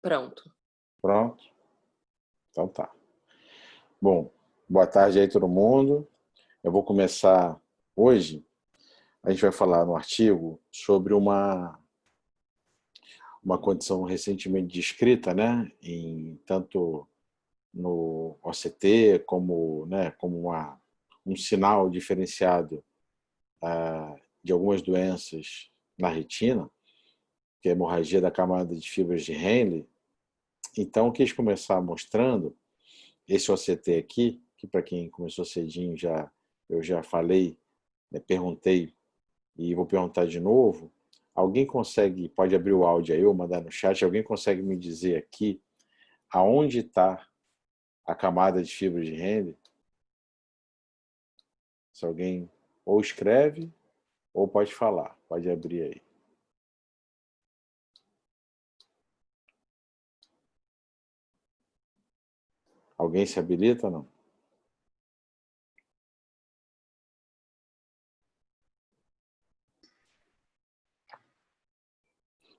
Pronto. Pronto? Então tá. Bom, boa tarde aí todo mundo. Eu vou começar hoje. A gente vai falar no artigo sobre uma condição recentemente descrita, né, tanto no OCT como, né, como um sinal diferenciado de algumas doenças na retina, que é a hemorragia da camada de fibras de Henle. Então, eu quis começar mostrando esse OCT aqui, que para quem começou cedinho eu já falei, né, perguntei e vou perguntar de novo. Alguém pode abrir o áudio aí ou mandar no chat, alguém consegue me dizer aqui aonde está a camada de fibra de Henle? Se alguém ou escreve ou pode falar, pode abrir aí. Alguém se habilita ou não?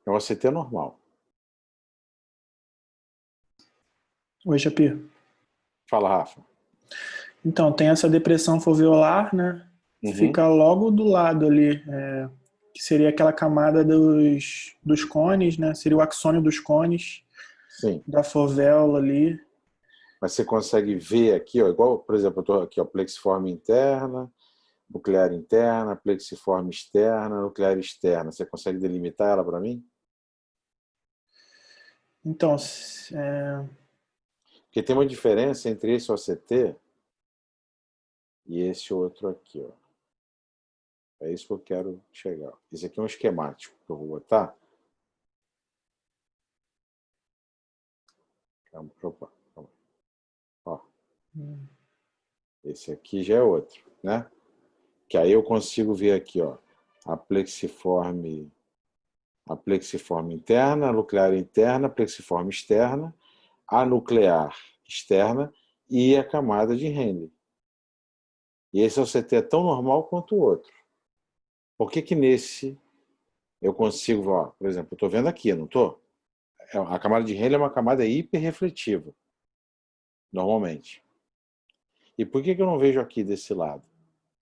É um OCT normal. Oi, Shapir. Fala, Rafa. Então, tem essa depressão foveolar, né? Que fica logo do lado ali, que seria aquela camada dos cones, né? Seria o axônio dos cones. Sim. Da fovéola ali. Mas você consegue ver aqui, ó, igual, por exemplo, eu estou aqui, ó, plexiforme interna, nuclear interna, plexiforme externa, nuclear externa. Você consegue delimitar ela para mim? Então, Porque tem uma diferença entre esse OCT e esse outro aqui, ó. É isso que eu quero chegar. Esse aqui é um esquemático que eu vou botar. Calma, opa, calma. Ó. Esse aqui já é outro, né? Que aí eu consigo ver aqui, ó, a plexiforme interna, a nuclear interna, a plexiforme externa, a nuclear externa e a camada de Henle. E esse OCT é tão normal quanto o outro. Por que nesse eu consigo, ó, por exemplo, eu estou vendo aqui, não estou? A camada de Henle é uma camada hiperrefletiva, normalmente. E por que eu não vejo aqui desse lado?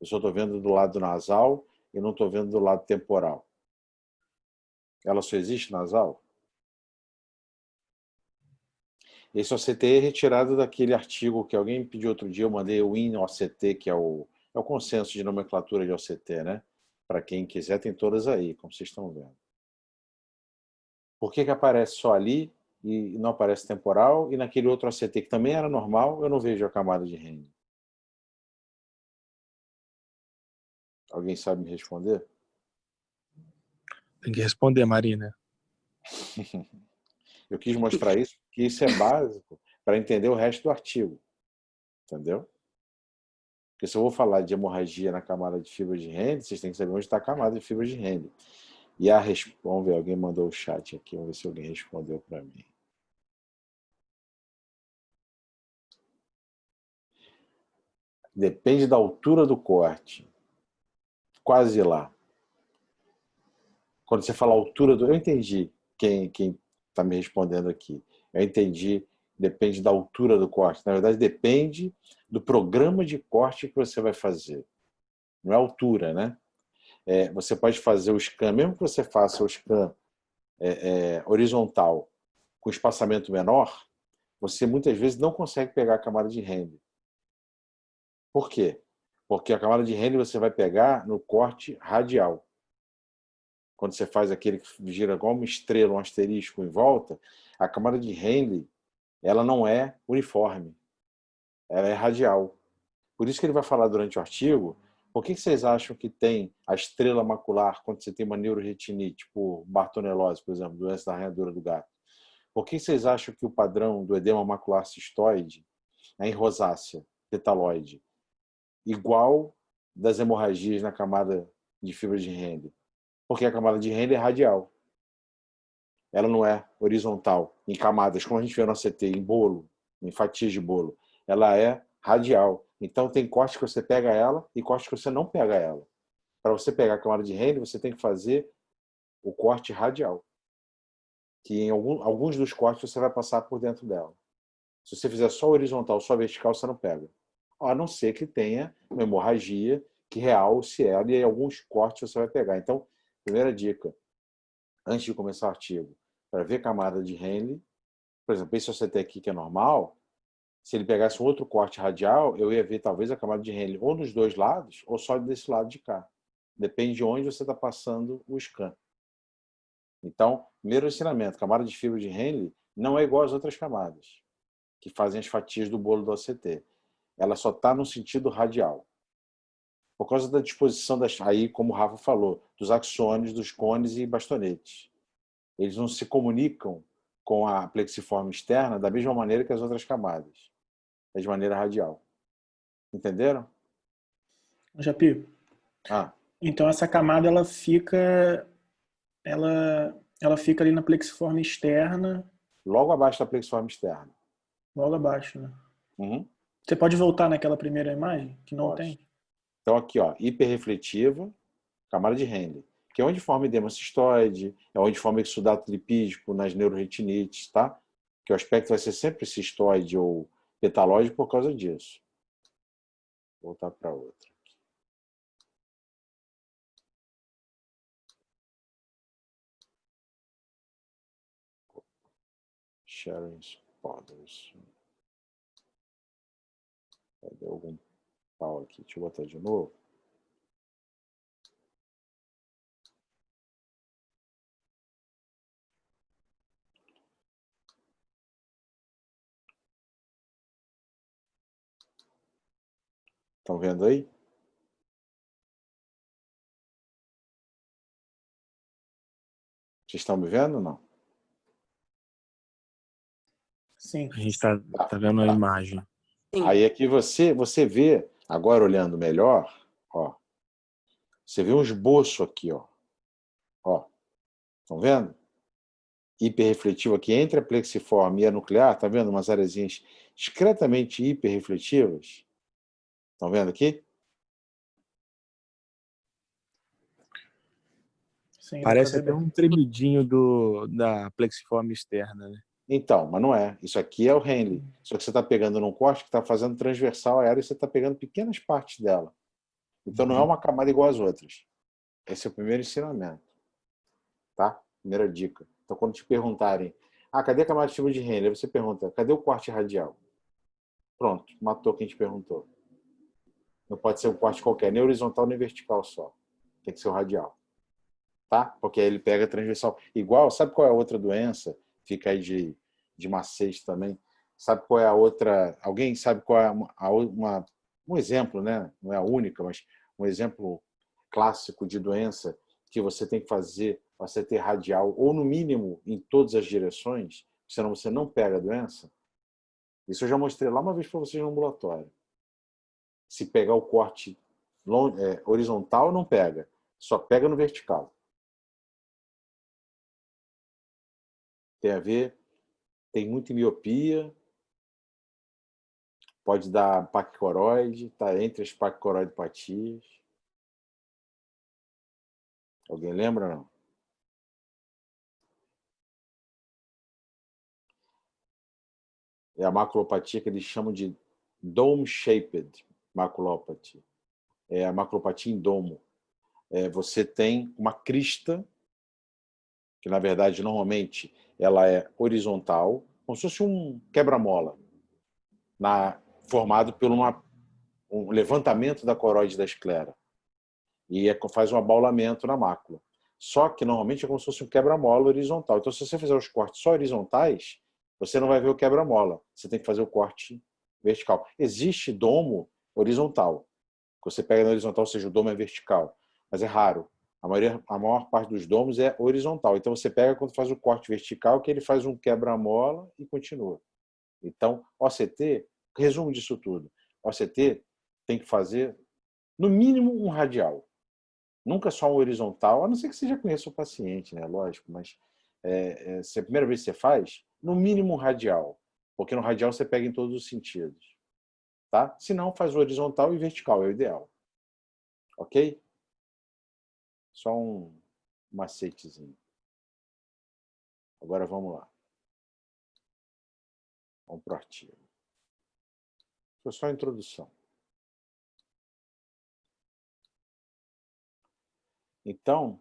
Eu só estou vendo do lado nasal e não estou vendo do lado temporal. Ela só existe nasal? Esse OCT é retirado daquele artigo que alguém pediu outro dia, eu mandei o IN-OCT, que é o consenso de nomenclatura de OCT, né? Para quem quiser, tem todas aí, como vocês estão vendo. Por que aparece só ali e não aparece temporal? E naquele outro OCT, que também era normal, eu não vejo a camada de Henle? Alguém sabe me responder? Tem que responder, Marina. Eu quis mostrar isso, porque isso é básico para entender o resto do artigo. Entendeu? Porque se eu vou falar de hemorragia na camada de fibra de Henle, vocês têm que saber onde está a camada de fibra de Henle. E vamos ver, alguém mandou o chat aqui, vamos ver se alguém respondeu para mim. Depende da altura do corte. Quase lá. Quando você fala altura do... Eu entendi quem está me respondendo aqui. Eu entendi, depende da altura do corte. Na verdade, depende do programa de corte que você vai fazer. Não é altura, né? Você pode fazer o scan, mesmo que você faça o scan horizontal com espaçamento menor, você muitas vezes não consegue pegar a camada de Henle. Por quê? Porque a camada de Henle você vai pegar no corte radial. Quando você faz aquele que gira igual uma estrela, um asterisco em volta, a camada de Henle, ela não é uniforme, ela é radial. Por isso que ele vai falar durante o artigo, por que vocês acham que tem a estrela macular quando você tem uma neuroretinite, por bartonelose, por exemplo, doença da arranhadura do gato? Por que vocês acham que o padrão do edema macular cistoide é em rosácea, petaloide, igual das hemorragias na camada de fibra de Henle? Porque a camada de Henle é radial. Ela não é horizontal, em camadas, como a gente vê no CT, em bolo, em fatias de bolo. Ela é radial. Então tem corte que você pega ela e corte que você não pega ela. Para você pegar a camada de Henle, você tem que fazer o corte radial. que em alguns dos cortes você vai passar por dentro dela. Se você fizer só horizontal, só vertical, você não pega. A não ser que tenha uma hemorragia que realce ela, e em alguns cortes você vai pegar. Então, primeira dica, antes de começar o artigo, para ver camada de Henle, por exemplo, esse OCT aqui que é normal, se ele pegasse um outro corte radial, eu ia ver talvez a camada de Henle ou nos dois lados, ou só desse lado de cá. Depende de onde você está passando o scan. Então, primeiro ensinamento, camada de fibra de Henle não é igual às outras camadas, que fazem as fatias do bolo do OCT. Ela só está no sentido radial. Por causa da disposição, aí, como o Rafa falou, dos axônios, dos cones e bastonetes. Eles não se comunicam com a plexiforme externa da mesma maneira que as outras camadas. É de maneira radial. Entenderam? Japi, Ah, então essa camada ela fica ali na plexiforme externa, logo abaixo da plexiforme externa. logo abaixo, né? Uhum. Você pode voltar naquela primeira imagem que não Pode. tem? Então aqui, ó, hiperrefletiva, camada de Henle, que é onde forma edema cistoide, é onde forma exudato lipídico nas neuroretinites, tá? Que o aspecto vai ser sempre cistoide ou petalóide por causa disso. Vou voltar para outra. Sharing spotters. Deu algum pau aqui. Deixa eu botar de novo. Estão vendo aí? Vocês estão me vendo ou não? Sim. A gente está vendo a imagem. Aí aqui você vê, agora olhando melhor, ó, você vê um esboço aqui, ó. Ó, estão vendo? Hiperrefletivo aqui entre a plexiforme e a nuclear, tá vendo? Umas areazinhas discretamente hiperrefletivas. Estão vendo aqui? Sim, dá pra Parece ver até bem. um tremidinho da plexiforme externa, né? Então, mas não é. Isso aqui é o Henle. Só que você está pegando num corte que está fazendo transversal à área e você está pegando pequenas partes dela. Então não é uma camada igual às outras. Esse é o primeiro ensinamento. Tá? Primeira dica. Então quando te perguntarem, cadê a camada de fibra de Henle? Você pergunta, cadê o corte radial? Pronto, matou quem te perguntou. Não pode ser um corte qualquer, nem horizontal nem vertical só. Tem que ser o radial. Tá? Porque aí ele pega transversal. Igual, sabe qual é a outra doença? Fica aí de macete também. Sabe qual é a outra? Alguém sabe qual é um exemplo, né? Não é a única, mas um exemplo clássico de doença que você tem que fazer você ter radial, ou no mínimo em todas as direções, senão você não pega a doença? Isso eu já mostrei lá uma vez para vocês no ambulatório. Se pegar o corte horizontal, não pega. Só pega no vertical. Tem a ver, tem muita miopia, pode dar paquicoroide, está entre as paquicoroidopatias. Alguém lembra, não? É a maculopatia que eles chamam de dome-shaped maculopatia. É a maculopatia em domo. Você tem uma crista, que na verdade normalmente ela é horizontal, como se fosse um quebra-mola, formado por um levantamento da coroide da esclera. E faz um abaulamento na mácula. Só que normalmente é como se fosse um quebra-mola horizontal. Então, se você fizer os cortes só horizontais, você não vai ver o quebra-mola. Você tem que fazer o corte vertical. Existe domo horizontal. Você pega na horizontal, ou seja, o domo é vertical. Mas é raro. A maior parte dos domos é horizontal. Então, você pega quando faz o corte vertical, que ele faz um quebra-mola e continua. Então, OCT, resumo disso tudo. OCT tem que fazer, no mínimo, um radial. Nunca só um horizontal, a não ser que você já conheça o paciente, né? Lógico, mas se é a primeira vez que você faz, no mínimo um radial, porque no radial você pega em todos os sentidos, tá? Se não, faz o horizontal e vertical, é o ideal. Ok? Só um macetezinho. Agora vamos lá. Vamos para o artigo. Foi só a introdução. Então,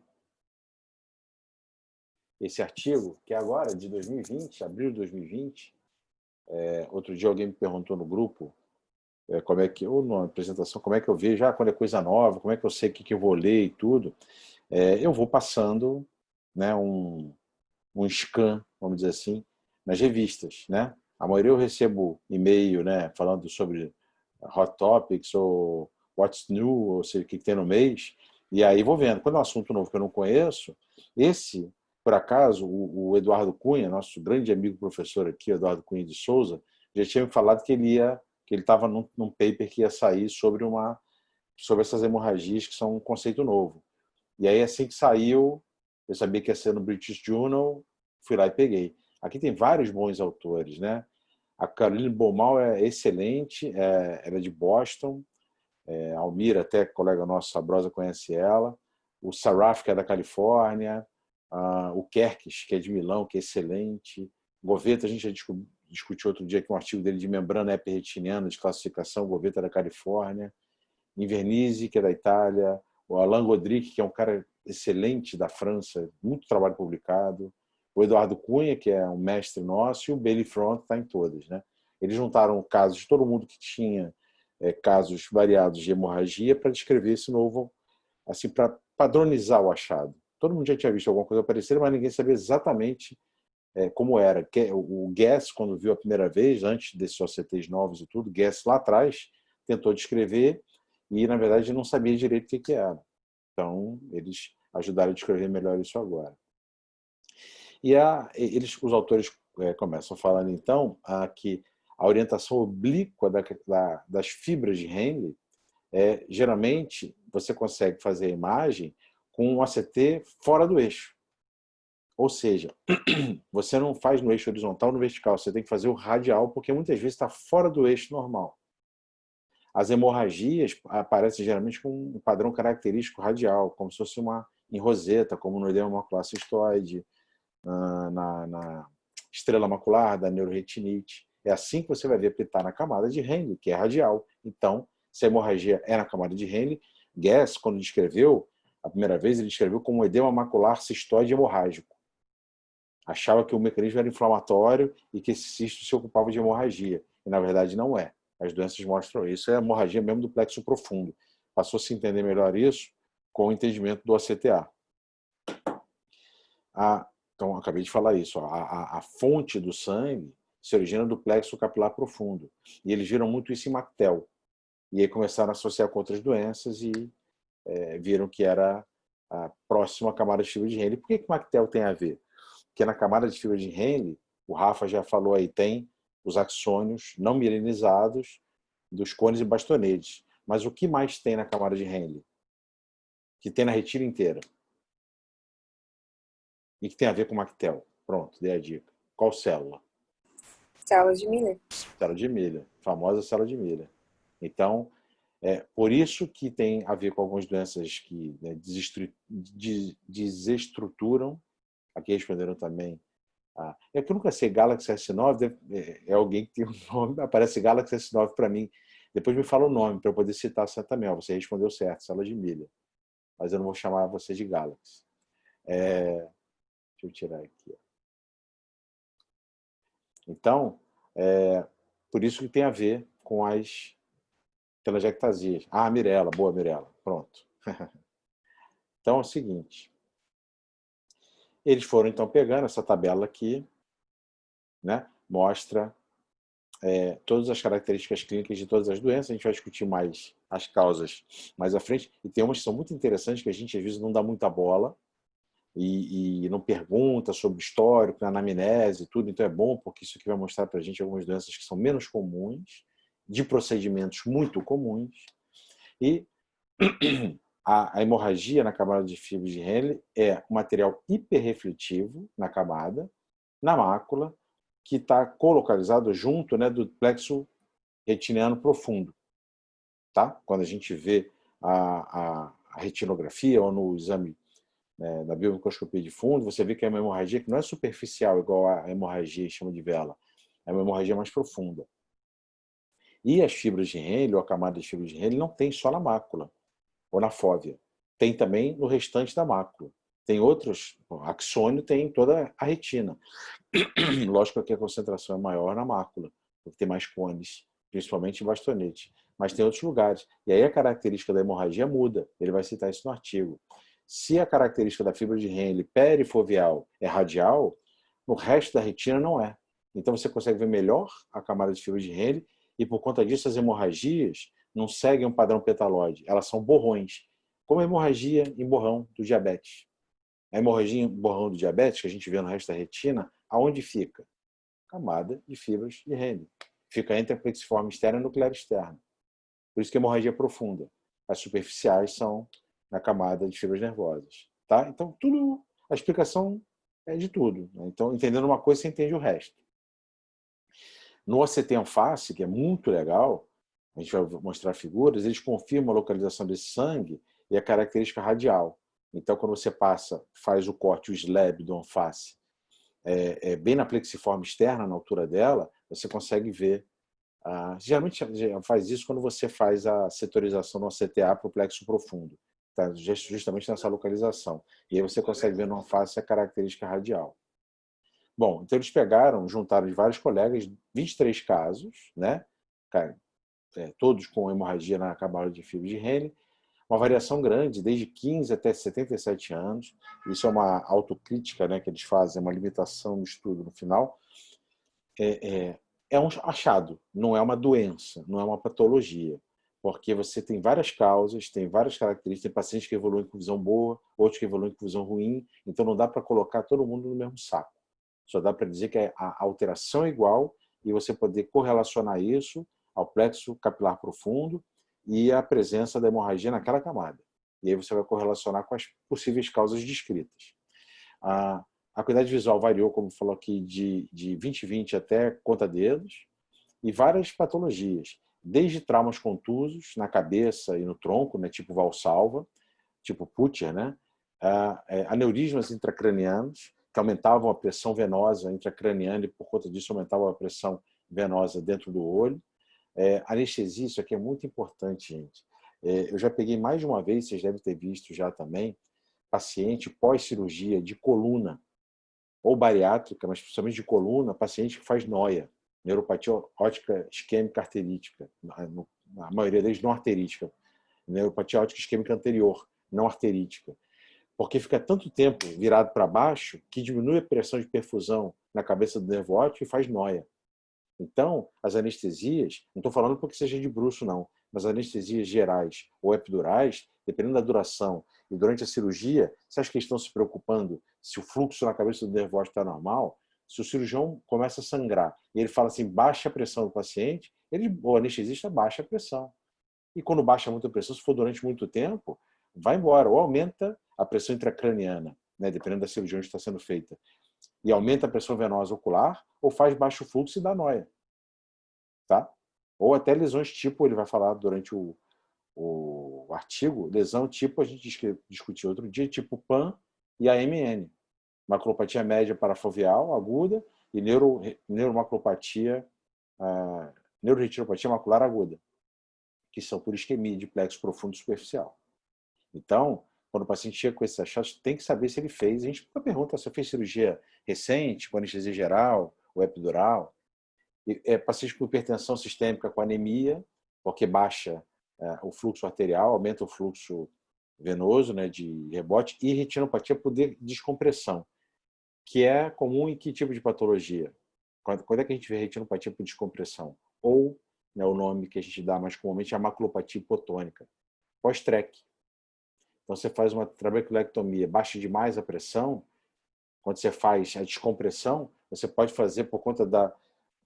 esse artigo, que é agora de 2020, abril de 2020, outro dia alguém me perguntou no grupo, como é que, ou na apresentação, como é que eu vejo, quando é coisa nova, como é que eu sei o que eu vou ler e tudo. Eu vou passando, né, um scan, vamos dizer assim, nas revistas, né? A maioria eu recebo e-mail, né, falando sobre Hot Topics ou What's New, ou seja, o que tem no mês, e aí vou vendo. Quando é um assunto novo que eu não conheço, esse, por acaso, o Eduardo Cunha, nosso grande amigo professor aqui, Eduardo Cunha de Souza, já tinha me falado que ele estava num paper que ia sair sobre essas hemorragias, que são um conceito novo. E aí, assim que saiu, eu sabia que ia ser no British Journal, fui lá e peguei. Aqui tem vários bons autores, né? A Caroline Beaumont é excelente, ela é de Boston, a Almira, até colega nosso, Sabrosa, conhece ela, o Saraf, que é da Califórnia, o Kerkes, que é de Milão, que é excelente, Goveta, a gente já discutiu outro dia aqui um artigo dele de membrana epiretiniana de classificação, Goveta da Califórnia, Invernizzi, que é da Itália, o Alain Godric, que é um cara excelente da França, muito trabalho publicado, o Eduardo Cunha, que é um mestre nosso, e o Bailey Front está em todas, né? Eles juntaram casos de todo mundo que tinha casos variados de hemorragia para descrever esse novo, assim, para padronizar o achado. Todo mundo já tinha visto alguma coisa parecida, mas ninguém sabia exatamente como era. O Guess, quando viu a primeira vez, antes desses OCTs novos e tudo, Guess lá atrás tentou descrever e, na verdade, não sabia direito o que era. Então, eles ajudaram a descrever melhor isso agora. E os autores começam falando, então, que a orientação oblíqua das fibras de Henle, geralmente, você consegue fazer a imagem com um OCT fora do eixo. Ou seja, você não faz no eixo horizontal no vertical, você tem que fazer o radial, porque muitas vezes está fora do eixo normal. As hemorragias aparecem geralmente com um padrão característico radial, como se fosse em roseta, como no edema macular cistoide, na estrela macular, da neuroretinite. É assim que você vai ver, porque está na camada de Henle, que é radial. Então, se a hemorragia é na camada de Henle, Guess, quando descreveu, a primeira vez, ele descreveu como um edema macular cistoide hemorrágico. Achava que o mecanismo era inflamatório e que esse cisto se ocupava de hemorragia. E, na verdade, não é. As doenças mostram isso. É a hemorragia mesmo do plexo profundo. Passou a se entender melhor isso com o entendimento do OCTA. Então, acabei de falar isso. A fonte do sangue se origina do plexo capilar profundo. E eles viram muito isso em Mactel. E aí começaram a associar com outras doenças e viram que era a próxima camada de fibra de Henle. Por que Mactel tem a ver? Porque na camada de fibra de Henle, o Rafa já falou aí, tem os axônios não mielinizados dos cones e bastonetes. Mas o que mais tem na camada de Henle? Que tem na retina inteira. E que tem a ver com Mactel. Pronto, dei a dica. Qual célula? Célula de Miller. Célula de Miller, famosa célula de Miller. Então, por isso que tem a ver com algumas doenças que desestruturam. Aqui responderam também. É que eu nunca sei, Galaxy S9 é alguém que tem um nome, aparece Galaxy S9 para mim. Depois me fala o nome para eu poder citar também. Você respondeu certo, célula de Miller. Mas eu não vou chamar você de Galaxy. Deixa eu tirar aqui. Então, por isso que tem a ver com as telangiectasias. Mirella, boa Mirella, pronto. Então é o seguinte, eles foram então pegando essa tabela aqui, né, mostra todas as características clínicas de todas as doenças, a gente vai discutir mais as causas mais à frente, e tem umas que são muito interessantes que a gente às vezes não dá muita bola, e não pergunta sobre histórico, anamnese e tudo, então é bom porque isso aqui vai mostrar para a gente algumas doenças que são menos comuns, de procedimentos muito comuns, e a hemorragia na camada de fibra de Henle é um material hiperrefletivo na camada, na mácula, que está colocalizado junto, né, do plexo retiniano profundo. Tá? Quando a gente vê a retinografia ou no exame na biomicroscopia de fundo, você vê que é uma hemorragia que não é superficial, igual a hemorragia chama de vela. É uma hemorragia mais profunda. E as fibras de Henle, ou a camada de fibras de Henle, não tem só na mácula, ou na fóvea. Tem também no restante da mácula. Tem outros, axônio tem em toda a retina. Lógico que a concentração é maior na mácula, porque tem mais cones, principalmente em bastonete. Mas tem outros lugares. E aí a característica da hemorragia muda. Ele vai citar isso no artigo. Se a característica da fibra de Henle perifoveal é radial, no resto da retina não é. Então você consegue ver melhor a camada de fibra de Henle e por conta disso as hemorragias não seguem um padrão petalóide. Elas são borrões, como a hemorragia em borrão do diabetes. A hemorragia em borrão do diabetes, que a gente vê no resto da retina, aonde fica? Camada de fibras de Henle. Fica entre a plexiforme externa e a nuclear externa. Por isso que a hemorragia é profunda. As superficiais são na camada de fibras nervosas. Tá? Então, a explicação é de tudo. Né? Então, entendendo uma coisa, você entende o resto. No OCT em face, que é muito legal, a gente vai mostrar figuras, eles confirmam a localização desse sangue e a característica radial. Então, quando você faz o corte, o slab do face, bem na plexiforme externa, na altura dela, você consegue ver. Geralmente faz isso quando você faz a setorização no CTA para o plexo profundo, tá? Justamente nessa localização. E aí você consegue ver no face a característica radial. Bom, então eles juntaram de vários colegas, 23 casos, né? Todos com hemorragia na camada de fibra de Henle, uma variação grande, desde 15 até 77 anos. Isso é uma autocrítica, né, que eles fazem, uma limitação no estudo no final. É um achado, não é uma doença, não é uma patologia, porque você tem várias causas, tem várias características, tem pacientes que evoluem com visão boa, outros que evoluem com visão ruim, então não dá para colocar todo mundo no mesmo saco. Só dá para dizer que a alteração é igual e você poder correlacionar isso ao plexo capilar profundo e a presença da hemorragia naquela camada. E aí você vai correlacionar com as possíveis causas descritas. A acuidade visual variou, como falou aqui, de 20/20 até conta-dedos, e várias patologias, desde traumas contusos na cabeça e no tronco, né, tipo Valsalva, tipo Putcher, né, aneurismas intracranianos, que aumentavam a pressão venosa intracraniana e, por conta disso, aumentavam a pressão venosa dentro do olho. Anestesia, isso aqui é muito importante, gente. Eu já peguei mais de uma vez, vocês devem ter visto já também, paciente pós-cirurgia de coluna, ou bariátrica, mas principalmente de coluna, paciente que faz NOIA, neuropatia óptica isquêmica arterítica, na maioria deles não arterítica, neuropatia óptica isquêmica anterior, não arterítica, porque fica tanto tempo virado para baixo que diminui a pressão de perfusão na cabeça do nervo óptico e faz NOIA. Então, as anestesias, não estou falando porque seja de bruxo não, mas anestesias gerais ou epidurais, dependendo da duração e durante a cirurgia, você acha que eles estão se preocupando se o fluxo na cabeça do nervo óptico está normal? Se o cirurgião começa a sangrar e ele fala assim, baixa a pressão do paciente, o anestesista baixa a pressão. E quando baixa muito a pressão, se for durante muito tempo, vai embora, ou aumenta a pressão intracraniana, né, dependendo da cirurgia onde está sendo feita, e aumenta a pressão venosa ocular, ou faz baixo fluxo e dá NOIA. Tá? Ou até lesões tipo, ele vai falar durante o artigo, lesão tipo, a gente discutiu outro dia, tipo PAN e AMN. Maculopatia média parafoveal aguda e neuromaculopatia, neuroretinopatia macular aguda, que são por isquemia de plexo profundo superficial. Então, quando o paciente chega com esses achados, tem que saber se ele fez. A gente pergunta se fez cirurgia recente, com anestesia geral ou epidural. Paciente com hipertensão sistêmica com anemia, porque baixa o fluxo arterial, aumenta o fluxo venoso, né, de rebote, e retinopatia por descompressão, que é comum em que tipo de patologia? Quando é que a gente vê retinopatia por descompressão? Ou, né, o nome que a gente dá mais comumente é a maculopatia hipotônica, pós-TREC. Então, você faz uma trabeculectomia, baixa demais a pressão, quando você faz a descompressão, você pode fazer por conta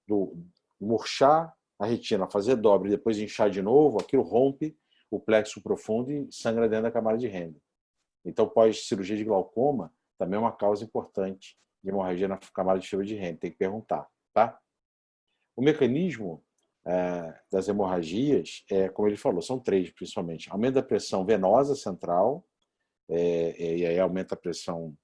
do murchar a retina, fazer dobra e depois inchar de novo, aquilo rompe o plexo profundo e sangra dentro da camada de Henle. Então, pós-cirurgia de glaucoma, também é uma causa importante de hemorragia na camada de fibra de Henle, tem que perguntar. Tá? O mecanismo das hemorragias, como ele falou, são 3 principalmente. Aumento da pressão venosa central, e aí aumenta a pressão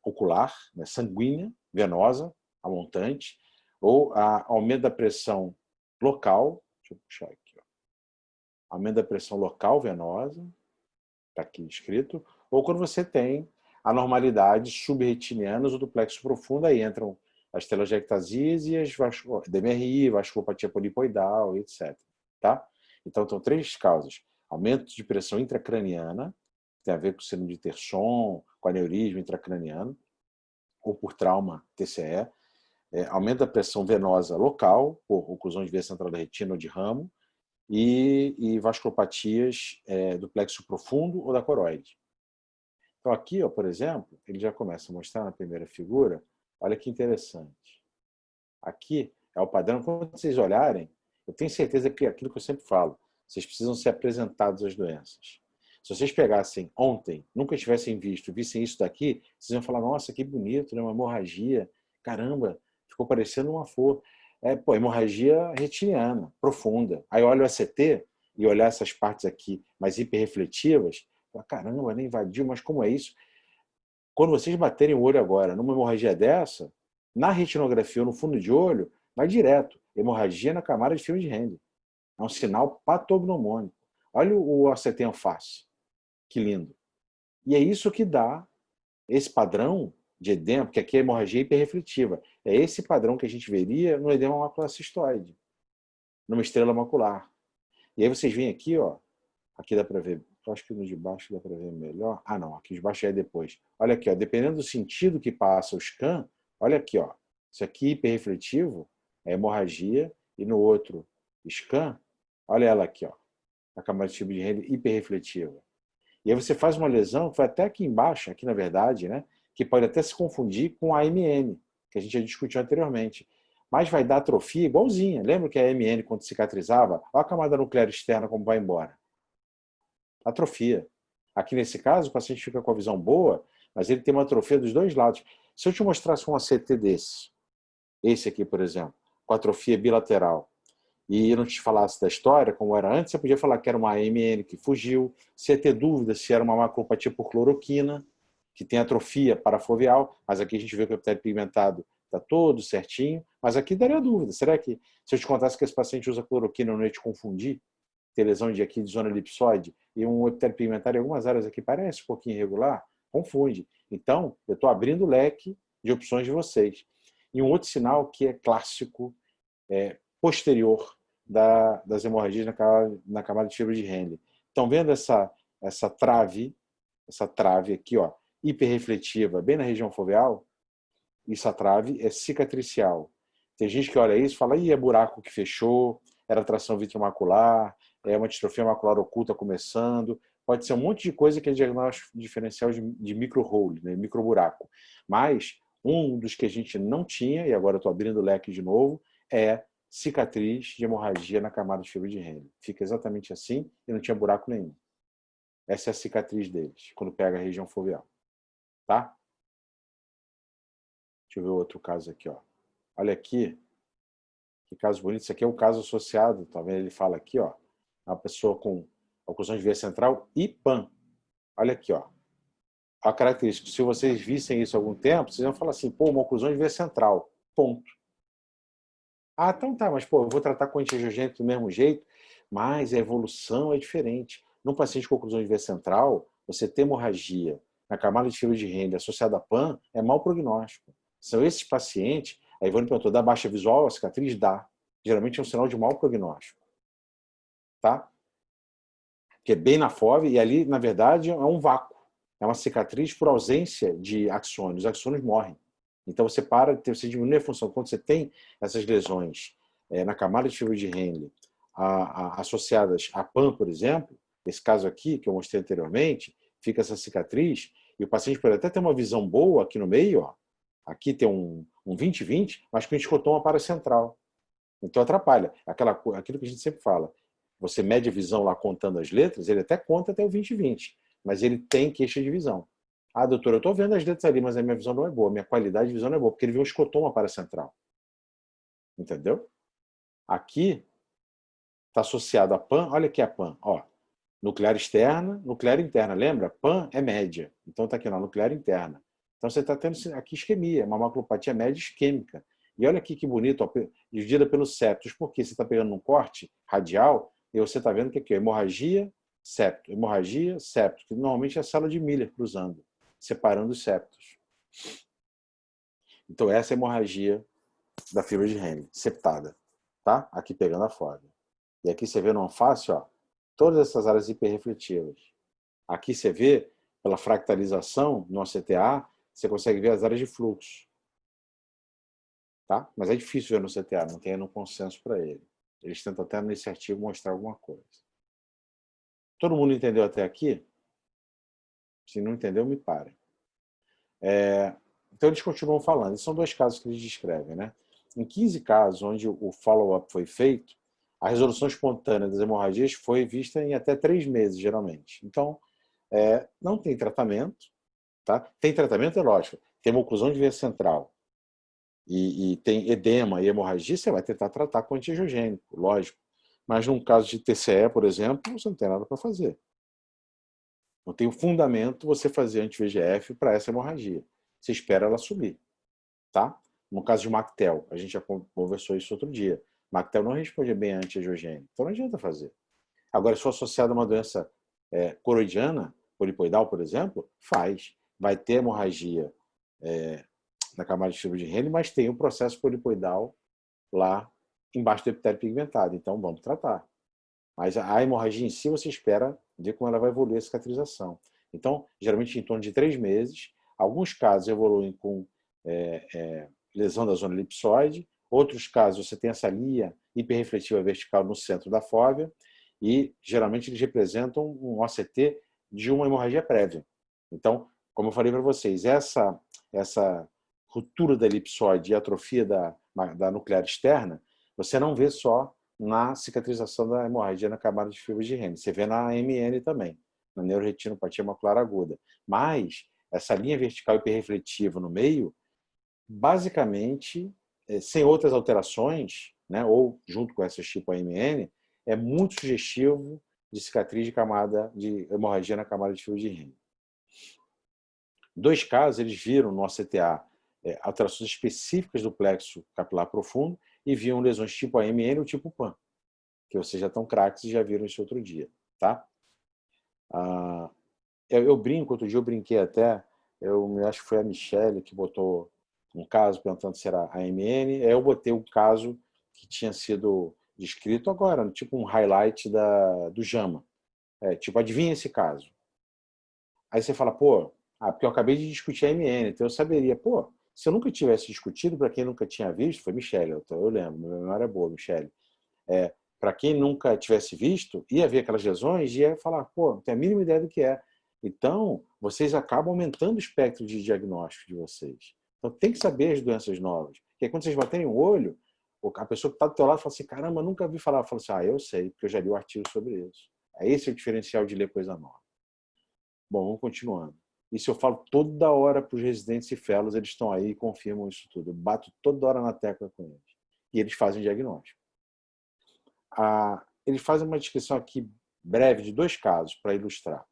ocular, né, sanguínea, venosa, a montante, ou aumento da pressão local, deixa eu puxar aqui, ó, aumento da pressão local venosa, está aqui escrito, ou quando você tem anormalidades subretinianas ou do plexo profundo, aí entram as telangiectasias e as DMRI, vasculopatia polipoidal, etc. Tá? Então, estão 3 causas. Aumento de pressão intracraniana, tem a ver com síndrome de Terson, com aneurisma intracraniano, ou por trauma TCE. Aumento da pressão venosa local, por oclusão de veia central da retina ou de ramo, e vasculopatias do plexo profundo ou da coroide. Então aqui, ó, por exemplo, ele já começa a mostrar na primeira figura, olha que interessante. Aqui é o padrão, quando vocês olharem, eu tenho certeza que é aquilo que eu sempre falo, vocês precisam ser apresentados às doenças. Se vocês pegassem ontem, nunca tivessem visto, vissem isso daqui, vocês iam falar, nossa, que bonito, né? Uma hemorragia, caramba, ficou parecendo uma flor. Hemorragia retiniana, profunda. Aí olha o ACT e olhar essas partes aqui mais hiperrefletivas, caramba, nem invadiu, mas como é isso? Quando vocês baterem o olho agora numa hemorragia dessa, na retinografia ou no fundo de olho, vai direto. Hemorragia na camada de filme de Henle. É um sinal patognomônico. Olha o ACT em face. Que lindo. E é isso que dá esse padrão de edema, porque aqui é hemorragia hiperrefletiva. É esse padrão que a gente veria no edema maculocistoide, numa estrela macular. E aí vocês veem aqui, ó, aqui dá para ver, eu acho que no de baixo dá para ver melhor. Ah, não, aqui de baixo é depois. Olha aqui, ó, dependendo do sentido que passa o scan, olha aqui, ó, isso aqui hiperrefletivo é hemorragia, e no outro scan, olha ela aqui, ó, a camada de fibra de Henle hiperrefletiva. E aí você faz uma lesão que vai até aqui embaixo, aqui na verdade, né, que pode até se confundir com a AMN, que a gente já discutiu anteriormente. Mas vai dar atrofia igualzinha. Lembra que a AMN, quando cicatrizava, olha a camada nuclear externa como vai embora. Atrofia. Aqui nesse caso, o paciente fica com a visão boa, mas ele tem uma atrofia dos 2 lados. Se eu te mostrasse um ACT desse, esse aqui, por exemplo, com atrofia bilateral, e eu não te falasse da história, como era antes, você podia falar que era uma AMN que fugiu, você ia ter dúvida se era uma maculopatia por cloroquina, que tem atrofia parafoveal, mas aqui a gente vê que o epitélio pigmentado está todo certinho, mas aqui daria dúvida. Será que, se eu te contasse que esse paciente usa cloroquina, eu não ia te confundir? Ter lesão de aqui de zona elipsoide e um epitélio pigmentar em algumas áreas aqui parece um pouquinho irregular? Confunde. Então, eu estou abrindo o leque de opções de vocês. E um outro sinal que é clássico, posterior das hemorragias na camada de fibra de Henle. Estão vendo essa trave aqui, ó, hiperrefletiva, bem na região foveal? Essa trave é cicatricial. Tem gente que olha isso e fala, é buraco que fechou, era tração vitreomacular, é uma distrofia macular oculta começando, pode ser um monte de coisa que é diagnóstico diferencial de micro-hole, né, micro-buraco. Mas um dos que a gente não tinha, e agora estou abrindo o leque de novo, é cicatriz de hemorragia na camada de fibra de Henle. Fica exatamente assim e não tinha buraco nenhum. Essa é a cicatriz deles, quando pega a região foveal. Tá? Deixa eu ver outro caso aqui, ó. Olha aqui, que caso bonito. Isso aqui é o caso associado, tá vendo? Ele fala aqui, ó, uma pessoa com oclusão de veia central e PAN. Olha aqui, ó. A característica, se vocês vissem isso há algum tempo, vocês vão falar assim, pô, uma oclusão de veia central, ponto. Ah, então tá, mas pô, eu vou tratar com antiangiogênico do mesmo jeito, mas a evolução é diferente. Num paciente com oclusão de veia central, você ter hemorragia na camada de fibra de Henle associada a PAN é mau prognóstico. São esses pacientes, a Ivone perguntou, dá baixa visual, a cicatriz dá. Geralmente é um sinal de mau prognóstico. Tá? Que é bem na FOV, e ali, na verdade, é um vácuo. É uma cicatriz por ausência de axônios. Os axônios morrem. Então você você diminui a função. Quando você tem essas lesões na camada de fibra de Henle associadas a PAN, por exemplo, esse caso aqui, que eu mostrei anteriormente, fica essa cicatriz, e o paciente pode até ter uma visão boa aqui no meio, ó. Aqui tem um 20-20, mas com escotoma paracentral. Então atrapalha. Aquilo que a gente sempre fala. Você mede a visão lá contando as letras, ele até conta até o 20-20, mas ele tem queixa de visão. Ah, doutor, eu estou vendo as letras ali, mas a minha visão não é boa, minha qualidade de visão não é boa, porque ele viu um escotoma paracentral. Entendeu? Aqui está associado a PAN, olha aqui a PAN, ó. nuclear externa, nuclear interna. Lembra? PAN é média. Então está aqui, na nuclear interna. Então você está tendo aqui isquemia, uma maculopatia média isquêmica. E olha aqui que bonito, ó, dividida pelos septos. Porque você está pegando um corte radial e você está vendo que aqui é hemorragia, septo, que normalmente é a célula de Miller cruzando, separando os septos. Então essa é a hemorragia da fibra de Henle, septada, tá? Aqui pegando a foda. E aqui você vê numa face, ó, todas essas áreas hiperrefletivas. Aqui você vê, pela fractalização no CTA, você consegue ver as áreas de fluxo. Tá? Mas é difícil ver no CTA, não tem um consenso para ele. Eles tentam até nesse artigo mostrar alguma coisa. Todo mundo entendeu até aqui? Se não entendeu, me pare. Então eles continuam falando. Esses são 2 casos que eles descrevem, né? Em 15 casos onde o follow-up foi feito, a resolução espontânea das hemorragias foi vista em até 3 meses, geralmente. Então, não tem tratamento. Tá? Tem tratamento, é lógico. Tem uma oclusão de veia central e tem edema e hemorragia, você vai tentar tratar com antiangiogênico, lógico. Mas num caso de TCE, por exemplo, você não tem nada para fazer. Não tem o fundamento você fazer anti-VEGF para essa hemorragia. Você espera ela sumir. Tá? No caso de Mactel, a gente já conversou isso outro dia. Mactel não responde bem a antiangiogênico, então não adianta fazer. Agora, se for associado a uma doença coroidiana, polipoidal, por exemplo, faz. Vai ter hemorragia na camada de fibra de Henle, mas tem um processo polipoidal lá embaixo do epitélio pigmentado. Então, vamos tratar. Mas a hemorragia em si, você espera ver como ela vai evoluir a cicatrização. Então, geralmente em torno de 3 meses. Alguns casos evoluem com lesão da zona elipsoide. Outros casos, você tem essa linha hiperrefletiva vertical no centro da fóvea. E, geralmente, eles representam um OCT de uma hemorragia prévia. Então, como eu falei para vocês, essa ruptura da elipsoide e atrofia da nuclear externa, você não vê só na cicatrização da hemorragia na camada de fibra de Henle. Você vê na MN também, na neuroretinopatia macular aguda. Mas essa linha vertical hiperrefletiva no meio, basicamente, sem outras alterações, né, ou junto com essas tipo AMN, é muito sugestivo de cicatriz de hemorragia na camada de fibra de Henle. 2 casos, eles viram no OCTA alterações específicas do plexo capilar profundo e viam lesões tipo AMN ou tipo PAN, que vocês já estão craques e já viram isso outro dia. Tá? Eu brinco, outro dia eu brinquei até, eu acho que foi a Michelle que botou um caso perguntando se era AMN, eu botei um caso que tinha sido descrito agora, tipo um highlight do JAMA. Tipo, adivinha esse caso. Aí você fala, pô, porque eu acabei de discutir a AMN, então eu saberia, pô, se eu nunca tivesse discutido, para quem nunca tinha visto, foi Michelle, eu lembro, minha memória é boa, Michelle. Para quem nunca tivesse visto, ia ver aquelas lesões e ia falar, pô, não tem a mínima ideia do que é. Então, vocês acabam aumentando o espectro de diagnóstico de vocês. Então, tem que saber as doenças novas. Porque quando vocês baterem o olho, a pessoa que está do teu lado fala assim, caramba, nunca vi falar. Fala assim, eu sei, porque eu já li um artigo sobre isso. Esse é o diferencial de ler coisa nova. Bom, vamos continuando. Isso eu falo toda hora para os residentes e fellows, eles estão aí e confirmam isso tudo. Eu bato toda hora na tecla com eles. E eles fazem o diagnóstico. Eles fazem uma descrição aqui breve de 2 casos para ilustrar.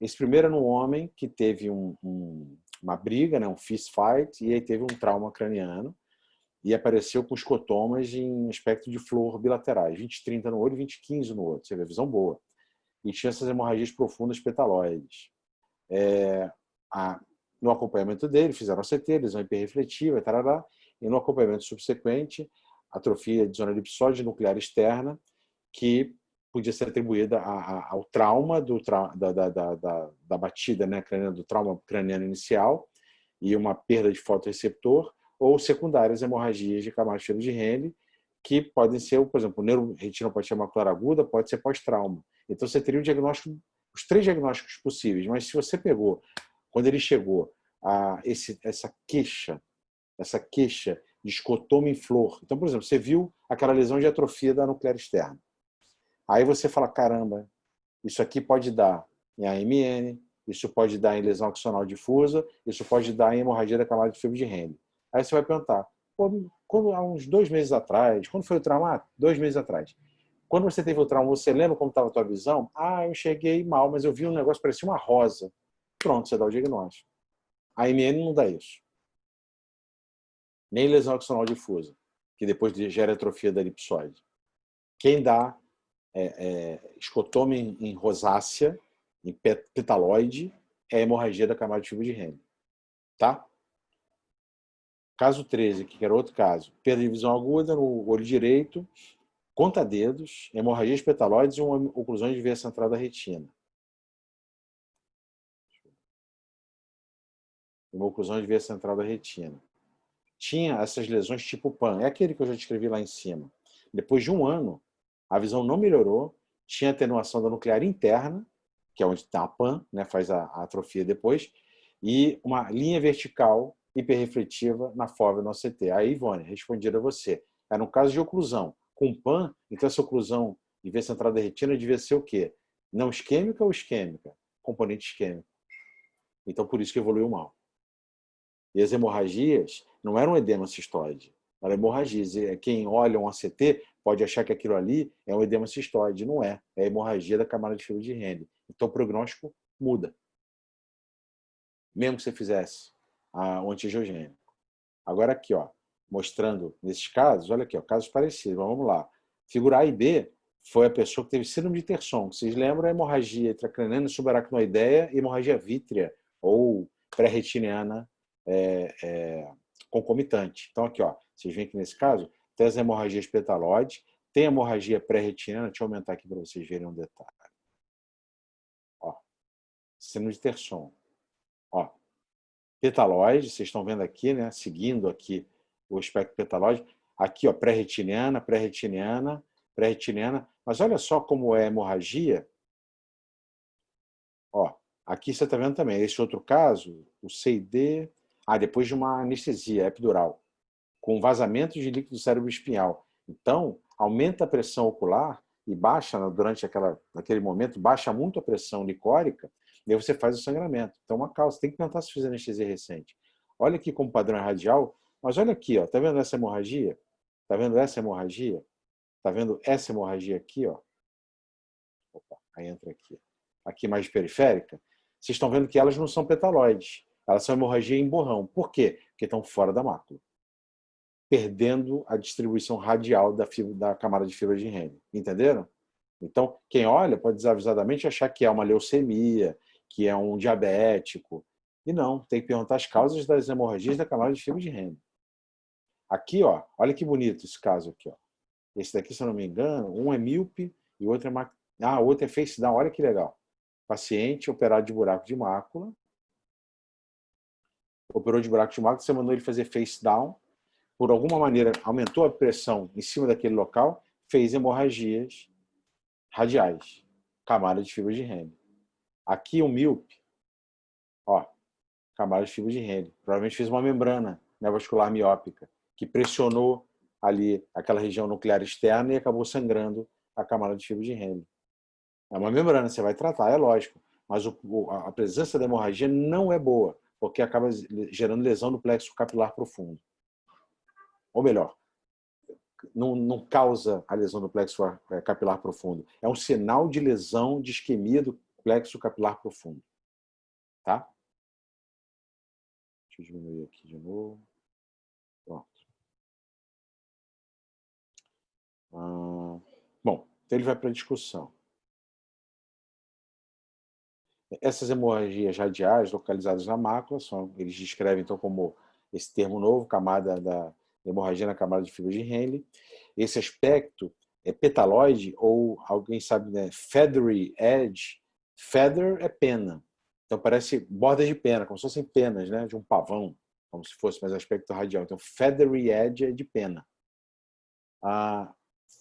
Esse primeiro é num homem que teve uma briga, né, um fist fight, e aí teve um trauma craniano e apareceu com escotomas em espectro de flor bilaterais, 20/30 no olho e 20/15 no outro. Você vê, visão boa. E tinha essas hemorragias profundas petaloides. No acompanhamento dele, fizeram ACT, lesão hiperrefletiva, tarará, e no acompanhamento subsequente, atrofia de zona elipsoide nuclear externa, que podia ser atribuída ao trauma da batida, né, craniana, do trauma craniano inicial e uma perda de fotorreceptor, ou secundárias hemorragias de camada de fibra de Henle, que podem ser, por exemplo, neuroretinopatia macular aguda, pode ser pós-trauma. Então você teria o diagnóstico, os 3 diagnósticos possíveis, mas se você pegou, quando ele chegou a essa queixa de escotoma em flor, então, por exemplo, você viu aquela lesão de atrofia da nuclear externa. Aí você fala, caramba, isso aqui pode dar em AMN, isso pode dar em lesão axonal difusa, isso pode dar em hemorragia da camada de fibra de Henle. Aí você vai perguntar, há uns 2 meses atrás, quando foi o trauma? 2 meses atrás. Quando você teve o trauma, você lembra como estava a tua visão? Ah, eu enxerguei mal, mas eu vi um negócio que parecia uma rosa. Pronto, você dá o diagnóstico. A MN não dá isso. Nem lesão axonal difusa, que depois gera atrofia da elipsoide. Quem dá escotoma em rosácea, em petaloide, é hemorragia da camada de fibra de Henle. Tá? Caso 13, que era outro caso, perda de visão aguda no olho direito, conta-dedos, hemorragias petaloides e uma oclusão de veia central da retina. Uma oclusão de veia central da retina. Tinha essas lesões tipo PAN, é aquele que eu já descrevi lá em cima. Depois de um ano, a visão não melhorou, tinha atenuação da nuclear interna, que é onde está a PAN, né, faz a atrofia depois, e uma linha vertical hiperrefletiva na fóvea no OCT. Aí, Ivone, respondido a você. Era um caso de oclusão. Com PAN, então essa oclusão de veia central da retina devia ser o quê? Não isquêmica ou isquêmica? Componente isquêmico. Então, por isso que evoluiu mal. E as hemorragias não eram edema cistoide, eram hemorragias. E quem olha um ACT pode achar que aquilo ali é um edema cistoide. Não é. É a hemorragia da camada de fibra de Henle. Então, o prognóstico muda. Mesmo que você fizesse o antiangiogênico. Agora aqui, ó, mostrando nesses casos, olha aqui, ó, casos parecidos. Vamos lá. Figura A e B foi a pessoa que teve síndrome de Terson. Vocês lembram a hemorragia intracraniana subaracnoideia e hemorragia vítrea ou pré-retiniana concomitante. Então aqui, ó, vocês veem que nesse caso tem as hemorragias petaloides, tem hemorragia pré-retiniana. Deixa eu aumentar aqui para vocês verem um detalhe. Ó, síndrome de Terson. Ó, petaloide, vocês estão vendo aqui, né? Seguindo aqui o espectro petaloide. Aqui, ó, pré-retiniana, pré-retiniana, pré-retiniana. Mas olha só como é a hemorragia. Ó, aqui você está vendo também. Esse outro caso, o CID, depois de uma anestesia epidural, com vazamento de líquido do cérebro espinhal. Então, aumenta a pressão ocular e baixa, durante naquele momento, baixa muito a pressão licórica, e aí você faz o sangramento. Então, uma causa, tem que tentar se fazer anestesia recente. Olha aqui como padrão é radial, mas olha aqui, ó, tá vendo essa hemorragia? Tá vendo essa hemorragia? Tá vendo essa hemorragia aqui, ó? Opa, aí entra aqui. Aqui mais periférica. Vocês estão vendo que elas não são petaloides. Elas são hemorragia em borrão. Por quê? Porque estão fora da mácula, perdendo a distribuição radial da camada de fibra de Henle. Entenderam? Então, quem olha pode desavisadamente achar que é uma leucemia, que é um diabético. E não, tem que perguntar as causas das hemorragias da camada de fibra de Henle. Aqui, ó, olha que bonito esse caso aqui, ó. Esse daqui, se eu não me engano, um é míope e o outro é o outro é face down. Olha que legal. Paciente operado de buraco de mácula. Operou de buraco de mácula, você mandou ele fazer face down. Por alguma maneira, aumentou a pressão em cima daquele local, fez hemorragias radiais, camada de fibra de Henle. Aqui o míope, ó, camada de fibra de Henle. Provavelmente fez uma membrana neovascular miópica, que pressionou ali aquela região nuclear externa e acabou sangrando a camada de fibra de Henle. É uma membrana, você vai tratar, é lógico, mas a presença da hemorragia não é boa, porque acaba gerando lesão no plexo capilar profundo. Ou melhor, não causa a lesão do plexo capilar profundo. É um sinal de lesão de isquemia do plexo capilar profundo. Tá? Deixa eu diminuir aqui de novo. Pronto. Bom, então ele vai para a discussão. Essas hemorragias radiais localizadas na mácula, eles descrevem então como esse termo novo, camada da hemorragia na camada de fibra de Henle. Esse aspecto é petaloide, ou alguém sabe, né? Feathery edge. Feather é pena. Então parece borda de pena, como se fossem penas, né? De um pavão, como se fosse, mas aspecto radial. Então feathery edge é de pena.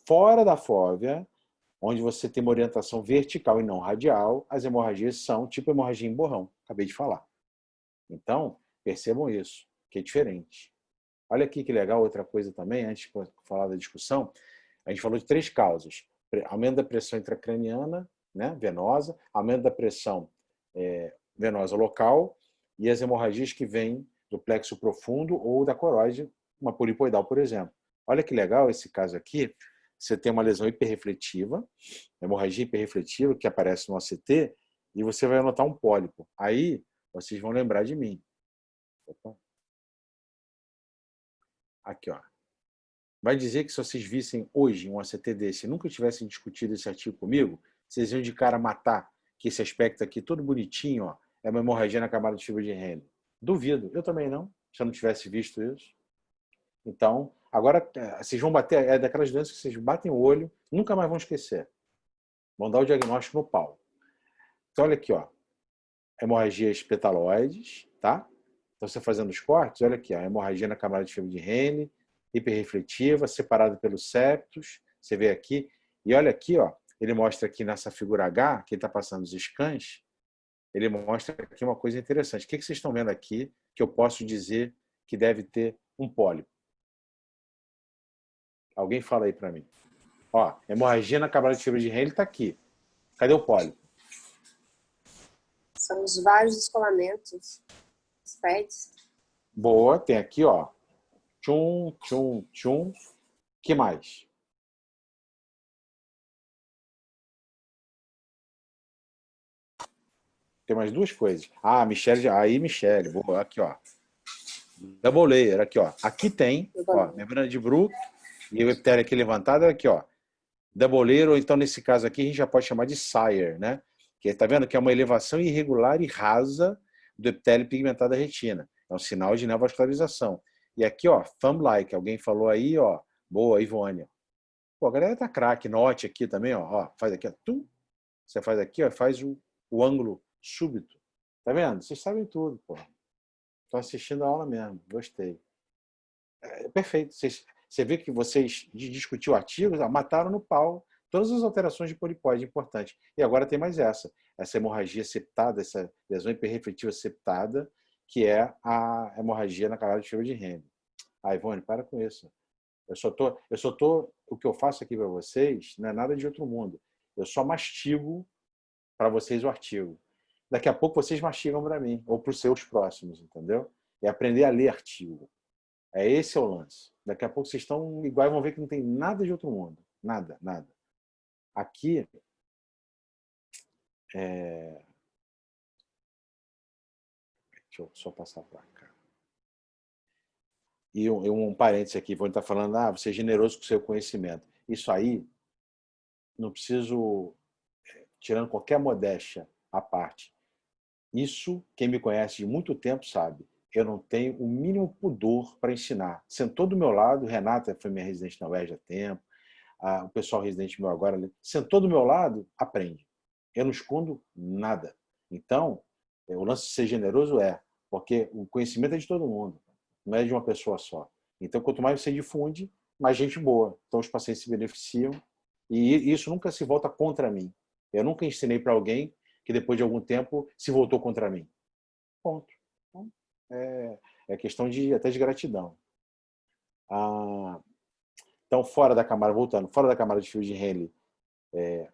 Fora da fóvea, onde você tem uma orientação vertical e não radial, as hemorragias são tipo hemorragia em borrão. Acabei de falar. Então, percebam isso, que é diferente. Olha aqui que legal, outra coisa também, antes de falar da discussão, a gente falou de 3 causas. Aumento da pressão intracraniana, né, venosa, aumento da pressão venosa local e as hemorragias que vêm do plexo profundo ou da coroide, uma polipoidal, por exemplo. Olha que legal esse caso aqui. você tem uma lesão hiperrefletiva, hemorragia hiperrefletiva, que aparece no OCT, e você vai notar um pólipo. Aí, vocês vão lembrar de mim. Opa. Aqui, ó. Vai dizer que se vocês vissem hoje um ACT desse e nunca tivessem discutido esse artigo comigo, vocês iam de cara matar que esse aspecto aqui, todo bonitinho, ó, é uma hemorragia na camada de fibra de Henle. Duvido. Eu também não, se eu não tivesse visto isso. Então, agora, vocês vão bater, é daquelas doenças que vocês batem o olho, nunca mais vão esquecer. Vão dar o diagnóstico no pau. Então, olha aqui, ó. Hemorragias petaloides, tá? Então, você fazendo os cortes, olha aqui, ó, hemorragia na camada de fibra de Henle, hiperrefletiva, separada pelos septos, você vê aqui. E olha aqui, ó, ele mostra aqui nessa figura H, que ele está passando os scans, ele mostra aqui uma coisa interessante. O que vocês estão vendo aqui que eu posso dizer que deve ter um pólipo? Alguém fala aí para mim. Ó, hemorragia na camada de fibra de Henle está aqui. Cadê o pólipo? São os vários descolamentos, os pads. Boa, tem aqui, ó. Tchum, tchum, tchum. Que mais? Tem mais duas coisas. Ah, Michele. Aí, Michele. Boa, aqui, ó. Double layer, aqui, ó. Aqui tem, ó, membrana de Bruch e o epitélio aqui levantado, aqui, ó. Double layer, ou então, nesse caso aqui, a gente já pode chamar de Sire, né? Que tá vendo que é uma elevação irregular e rasa do epitélio pigmentado da retina. É um sinal de neovascularização. E aqui, ó, thumb-like. Alguém falou aí, ó. Boa, Ivone. Pô, a galera tá craque. Note aqui também, ó. Faz aqui, ó. Tum. Você faz aqui, ó. Faz o ângulo súbito. Tá vendo? Vocês sabem tudo, pô. Tô assistindo a aula mesmo. Gostei. É, perfeito. Você vê que vocês discutiram artigos, ó, mataram no pau todas as alterações de polipóide importantes. E agora tem mais essa hemorragia septada, essa lesão hiperrefletiva septada, que é a hemorragia na camada de fibra de Henle. Ah, Ivone, para com isso. O que eu faço aqui para vocês não é nada de outro mundo. Eu só mastigo para vocês o artigo. Daqui a pouco vocês mastigam para mim, ou para os seus próximos, entendeu? É aprender a ler artigo. Esse é o lance. Daqui a pouco vocês estão igual e vão ver que não tem nada de outro mundo. Nada, nada. Aqui, deixa eu só passar para cá. E um parênteses aqui, vou estar falando, você é generoso com o seu conhecimento. Isso aí, não preciso, tirando qualquer modéstia à parte, isso, quem me conhece de muito tempo sabe, eu não tenho o mínimo pudor para ensinar. Sentou do meu lado, Renata foi minha residente na UERJ há tempo, o pessoal residente meu agora, sentou do meu lado, aprende. Eu não escondo nada. Então, o lance de ser generoso porque o conhecimento é de todo mundo, não é de uma pessoa só. Então, quanto mais você difunde, mais gente boa. Então, os pacientes se beneficiam e isso nunca se volta contra mim. Eu nunca ensinei para alguém que depois de algum tempo se voltou contra mim. Ponto. Então, é questão até de gratidão. Então, voltando, fora da camada de fio de Henle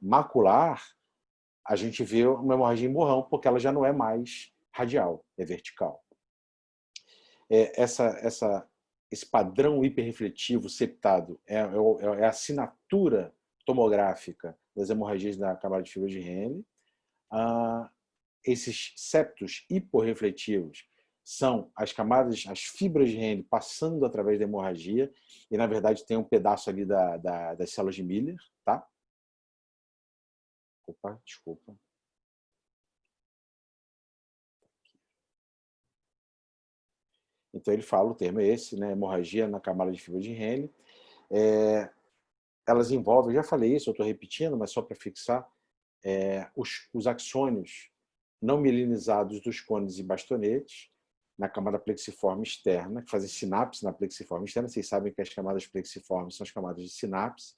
macular, a gente vê uma hemorragia em borrão, porque ela já não é mais radial, é vertical. Esse padrão hiperrefletivo septado é a assinatura tomográfica das hemorragias da camada de fibra de Henle. Esses septos hiporrefletivos são as camadas, as fibras de Henle passando através da hemorragia, e na verdade tem um pedaço ali das células de Miller, tá? Opa, desculpa. Então ele fala, o termo é esse, né? Hemorragia na camada de fibra de Henle. Elas envolvem, eu já falei isso, eu estou repetindo, mas só para fixar, os axônios não mielinizados dos cones e bastonetes, na camada plexiforme externa, que fazem sinapse na plexiforme externa. Vocês sabem que as camadas plexiformes são as camadas de sinapse,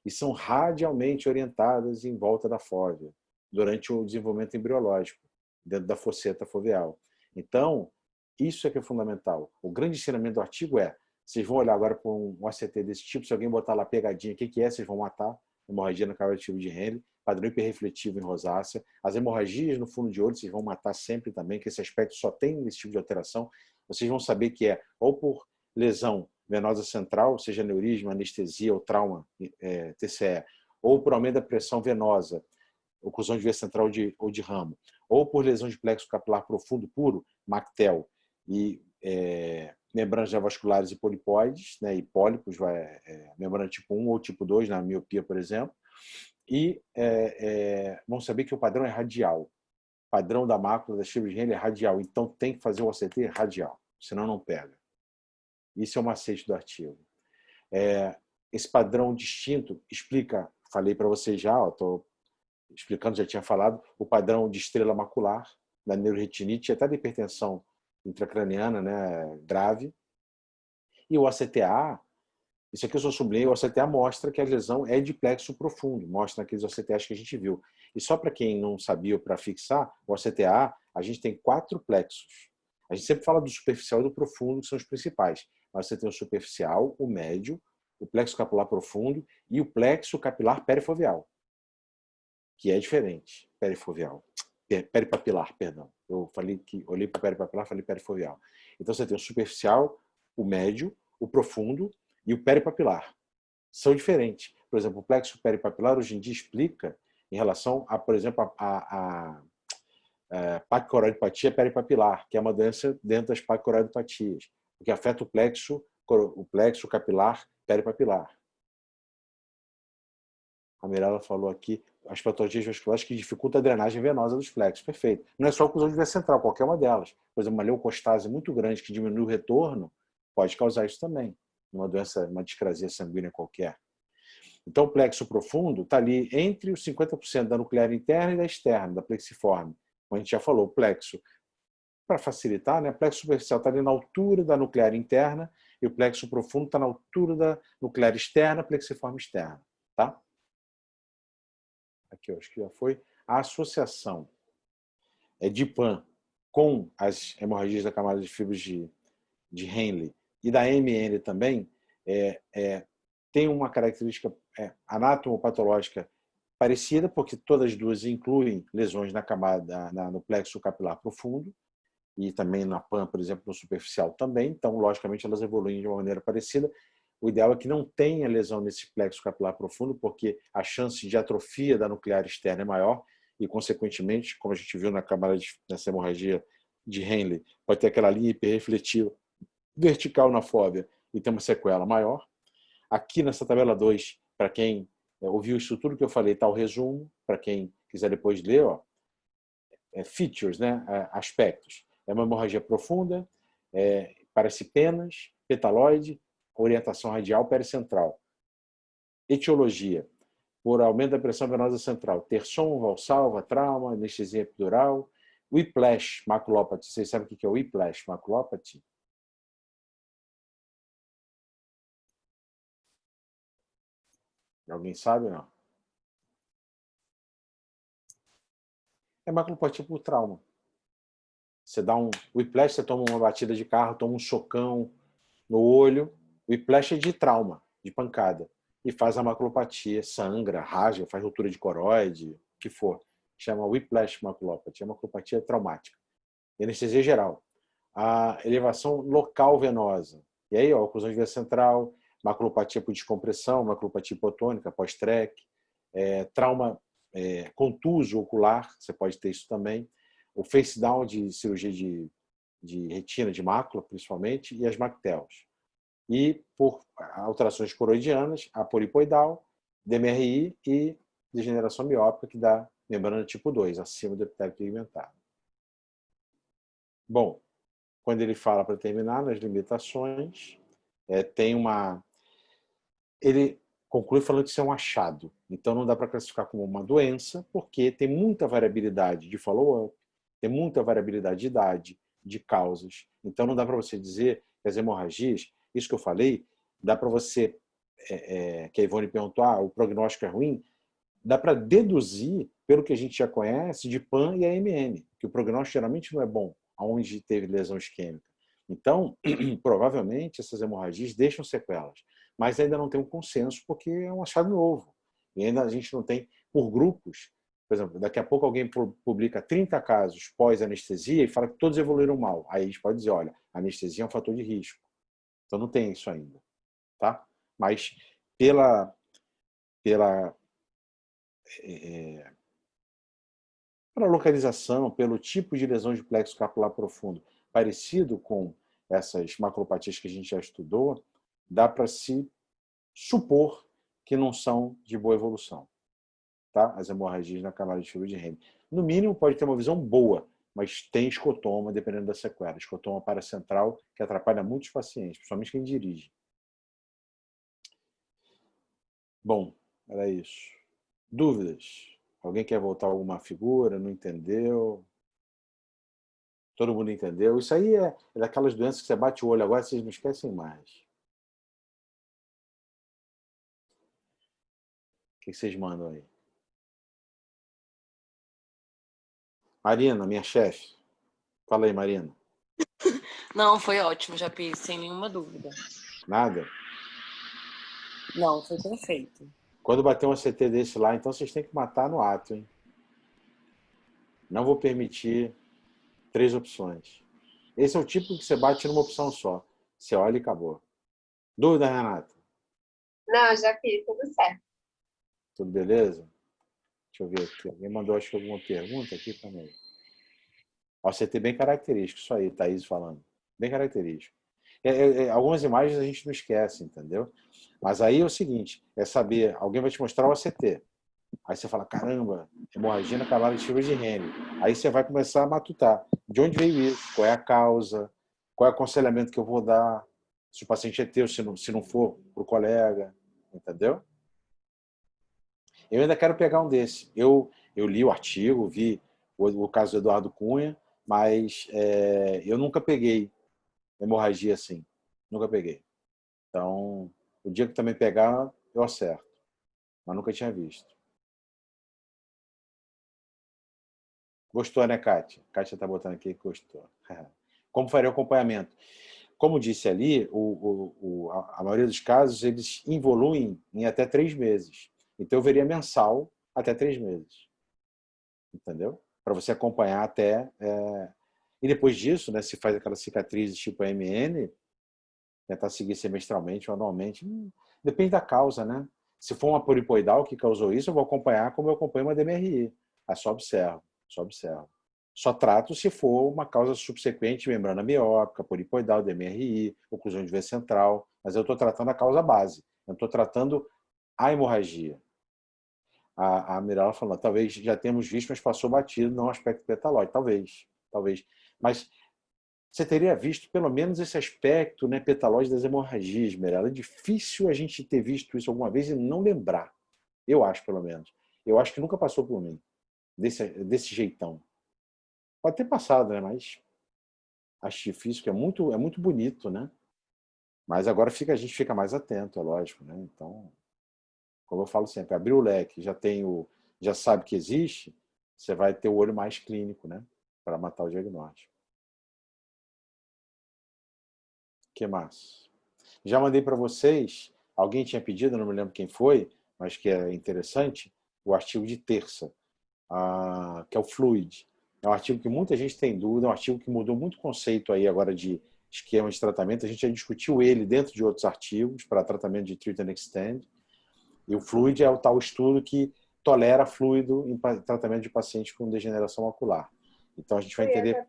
e são radialmente orientadas em volta da fóvea, durante o desenvolvimento embriológico, dentro da fosseta foveal. Então, isso é que é fundamental. O grande ensinamento do artigo vocês vão olhar agora para um OCT desse tipo, se alguém botar lá pegadinha, o que é? Vocês vão matar. Hemorragia na camada de fibra de Henle, padrão hiperrefletivo em rosácea. As hemorragias no fundo de olho, vocês vão matar sempre também, que esse aspecto só tem esse tipo de alteração. Vocês vão saber que ou por lesão venosa central, seja aneurisma, anestesia ou trauma, TCE, ou por aumento da pressão venosa, oclusão de veia central ou de ramo, ou por lesão de plexo capilar profundo puro, MACTEL, e membranas neovasculares e polipóides, né, e pólipos, membrana tipo 1 ou tipo 2, na miopia, por exemplo, e vamos saber que o padrão é radial. O padrão da mácula das fibras de Henle é radial, então tem que fazer o OCT radial, senão não pega. Isso é o macete do artigo. Esse padrão distinto explica, falei para vocês já, estou explicando, já tinha falado, o padrão de estrela macular, da neuroretinite, até da hipertensão intracraniana, né, grave. E o ACTA, isso aqui eu só sublinhei, o ACTA mostra que a lesão é de plexo profundo, mostra naqueles OCTAs que a gente viu. E só para quem não sabia, para fixar, o ACTA, a gente tem 4 plexos. A gente sempre fala do superficial e do profundo, que são os principais. Mas você tem o superficial, o médio, o plexo capilar profundo e o plexo capilar perifoveal, que é diferente, peripapilar, perdão. Eu falei que olhei para o peripapilar, falei perifoveal. Então você tem o superficial, o médio, o profundo e o peripapilar. São diferentes. Por exemplo, o plexo peripapilar hoje em dia explica em relação a, por exemplo, a paquicoroidopatia peripapilar, que é uma doença dentro das paquicoroidopatias, que afeta o plexo capilar peripapilar. A Mirella falou aqui, as patologias vasculares que dificultam a drenagem venosa dos plexos. Perfeito. Não é só a oclusão de veia central, qualquer uma delas. Por exemplo, uma leucostase muito grande que diminui o retorno pode causar isso também. Uma doença, uma discrasia sanguínea qualquer. Então, o plexo profundo está ali entre os 50% da nuclear interna e da externa, da plexiforme. Como a gente já falou, o plexo, para facilitar, né, o plexo superficial está ali na altura da nuclear interna e o plexo profundo está na altura da nuclear externa, plexiforme externa. Tá? Aqui, eu acho que já foi. A associação de PAN com as hemorragias da camada de fibras de Henle e da MN também tem uma característica anatomopatológica parecida, porque todas as duas incluem lesões na camada, no plexo capilar profundo e também na PAN, por exemplo, no superficial também. Então, logicamente, elas evoluem de uma maneira parecida. O ideal é que não tenha lesão nesse plexo capilar profundo, porque a chance de atrofia da nuclear externa é maior e, consequentemente, como a gente viu nessa hemorragia de Henle, pode ter aquela linha hiperrefletiva vertical na fóvea e ter uma sequela maior. Aqui nessa tabela 2, para quem ouviu isso tudo que eu falei, está o resumo, para quem quiser depois ler, features, né? Aspectos. É uma hemorragia profunda, parece penas, petaloide, orientação radial pericentral. Etiologia, por aumento da pressão venosa central, terçom, valsalva, trauma, anestesia epidural, whiplash maculopathy. Vocês sabem o que é o whiplash maculopathy? Alguém sabe, não? É maculopatia por trauma. Você dá um whiplash, você toma uma batida de carro, toma um socão no olho. O whiplash é de trauma, de pancada. E faz a maculopatia, sangra, rasga, faz ruptura de coroide, o que for. Chama whiplash maculopatia, é maculopatia traumática. E anestesia geral. A elevação local venosa. E aí, oclusão de veia central, maculopatia por descompressão, maculopatia hipotônica, pós-TREC, trauma contuso ocular, você pode ter isso também. O face down de cirurgia de retina, de mácula, principalmente, e as MACTELs. E por alterações coroidianas, a polipoidal, DMRI e degeneração miópica, que dá membrana tipo 2, acima do epitélio pigmentado. Bom, quando ele fala, para terminar, nas limitações, ele conclui falando que isso é um achado. Então não dá para classificar como uma doença, porque tem muita variabilidade de follow-up, tem muita variabilidade de idade, de causas. Então não dá para você dizer que as hemorragias, isso que eu falei, dá para você, que a Ivone perguntou, o prognóstico é ruim, dá para deduzir, pelo que a gente já conhece, de PAN e AMN, que o prognóstico geralmente não é bom, onde teve lesão isquêmica. Então, provavelmente, essas hemorragias deixam sequelas, mas ainda não tem um consenso, porque é um achado novo. E ainda a gente não tem, por grupos, por exemplo, daqui a pouco alguém publica 30 casos pós-anestesia e fala que todos evoluíram mal. Aí a gente pode dizer, olha, a anestesia é um fator de risco. Então não tem isso ainda, tá? Mas pela pela localização, pelo tipo de lesão de plexo capilar profundo, parecido com essas macropatias que a gente já estudou, dá para se supor que não são de boa evolução, tá? As hemorragias na camada de fibra de Henle. No mínimo, pode ter uma visão boa, mas tem escotoma, dependendo da sequela. Escotoma paracentral, que atrapalha muitos pacientes, principalmente quem dirige. Bom, era isso. Dúvidas? Alguém quer voltar a alguma figura? Não entendeu? Todo mundo entendeu? Isso aí é daquelas doenças que você bate o olho agora, vocês não esquecem mais. O que vocês mandam aí? Marina, minha chefe. Fala aí, Marina. Não, foi ótimo, Japi, sem nenhuma dúvida. Nada? Não, foi perfeito. Quando bater um ACT desse lá, então vocês têm que matar no ato, hein? Não vou permitir 3 opções. Esse é o tipo que você bate numa opção só. Você olha e acabou. Dúvida, Renata? Não, já fiz, tudo certo. Tudo beleza? Deixa eu ver aqui. Alguém mandou, acho que alguma pergunta aqui também. Ó, CT bem característico, isso aí, Thaís falando. Bem característico. Algumas imagens a gente não esquece, entendeu? Mas aí é o seguinte, é saber, alguém vai te mostrar o ACT. Aí você fala, caramba, hemorragia na camada de fibra de Henle. Aí você vai começar a matutar. De onde veio isso? Qual é a causa? Qual é o aconselhamento que eu vou dar? Se o paciente é teu, se não for, para o colega. Entendeu? Eu ainda quero pegar um desse. Eu li o artigo, vi o caso do Eduardo Cunha, mas eu nunca peguei hemorragia assim. Nunca peguei. Então, o dia que também pegar, eu acerto. Mas nunca tinha visto. Gostou, né, Kátia? Kátia está botando aqui que gostou. Como faria o acompanhamento? Como disse ali, a maioria dos casos, eles evoluem em até 3 meses. Então, eu veria mensal até 3 meses. Entendeu? Para você acompanhar até... E depois disso, né, se faz aquela cicatriz tipo MN, tentar seguir semestralmente ou anualmente. Depende da causa, né? Se for uma polipoidal que causou isso, eu vou acompanhar como eu acompanho uma DMRI. Aí só observo. Só observo. Só trato se for uma causa subsequente, membrana miópica, polipoidal, DMRI, oclusão de veia central. Mas eu estou tratando a causa base. Eu estou tratando a hemorragia. A Mirella falou, talvez já temos visto, mas passou batido no aspecto petalóide. Talvez. Mas você teria visto pelo menos esse aspecto, né, petalóide das hemorragias, Mirella. É difícil a gente ter visto isso alguma vez e não lembrar. Eu acho, pelo menos. Eu acho que nunca passou por mim. Desse jeitão. Pode ter passado, né? Mas acho difícil, que é muito bonito, né? Mas agora a gente fica mais atento, é lógico, né? Então, como eu falo sempre, abrir o leque, já sabe que existe, você vai ter o olho mais clínico, né? Para matar o diagnóstico. O que mais? Já mandei para vocês, alguém tinha pedido, não me lembro quem foi, mas que é interessante, o artigo de terça. Que é o Fluid. É um artigo que muita gente tem dúvida, é um artigo que mudou muito o conceito aí agora de esquema de tratamento. A gente já discutiu ele dentro de outros artigos para tratamento de Treat and Extend. E o Fluid é o tal estudo que tolera fluido em tratamento de pacientes com degeneração macular. Então a gente vai entender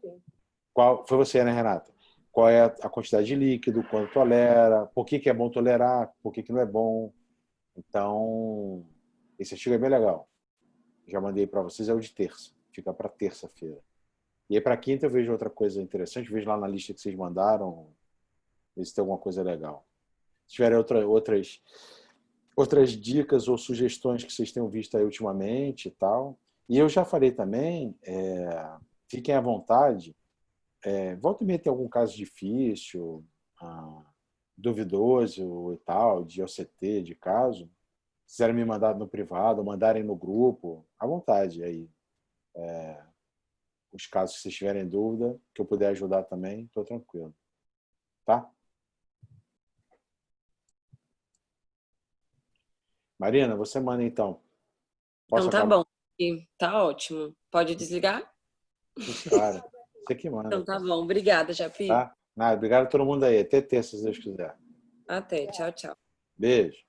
qual foi você, né, Renata? Qual é a quantidade de líquido, quanto tolera, por que é bom tolerar, por que não é bom. Então, esse artigo é bem legal. Já mandei para vocês, é o de terça. Fica para terça-feira. E aí para quinta eu vejo outra coisa interessante. Vejo lá na lista que vocês mandaram. Ver se tem alguma coisa legal. Se tiverem outras dicas ou sugestões que vocês tenham visto aí ultimamente e tal. E eu já falei também, fiquem à vontade. Volta e meia tem algum caso difícil, duvidoso e tal, de OCT, de caso. Se quiserem me mandar no privado, mandarem no grupo, à vontade aí. Os casos que vocês tiverem dúvida, que eu puder ajudar também, estou tranquilo. Tá? Marina, você manda então. Então tá bom. Tá ótimo. Pode desligar? Claro. Você que manda. Então tá bom. Obrigada, Japi. Tá? Nada, obrigado a todo mundo aí. Até terça, se Deus quiser. Até. Tchau, tchau. Beijo.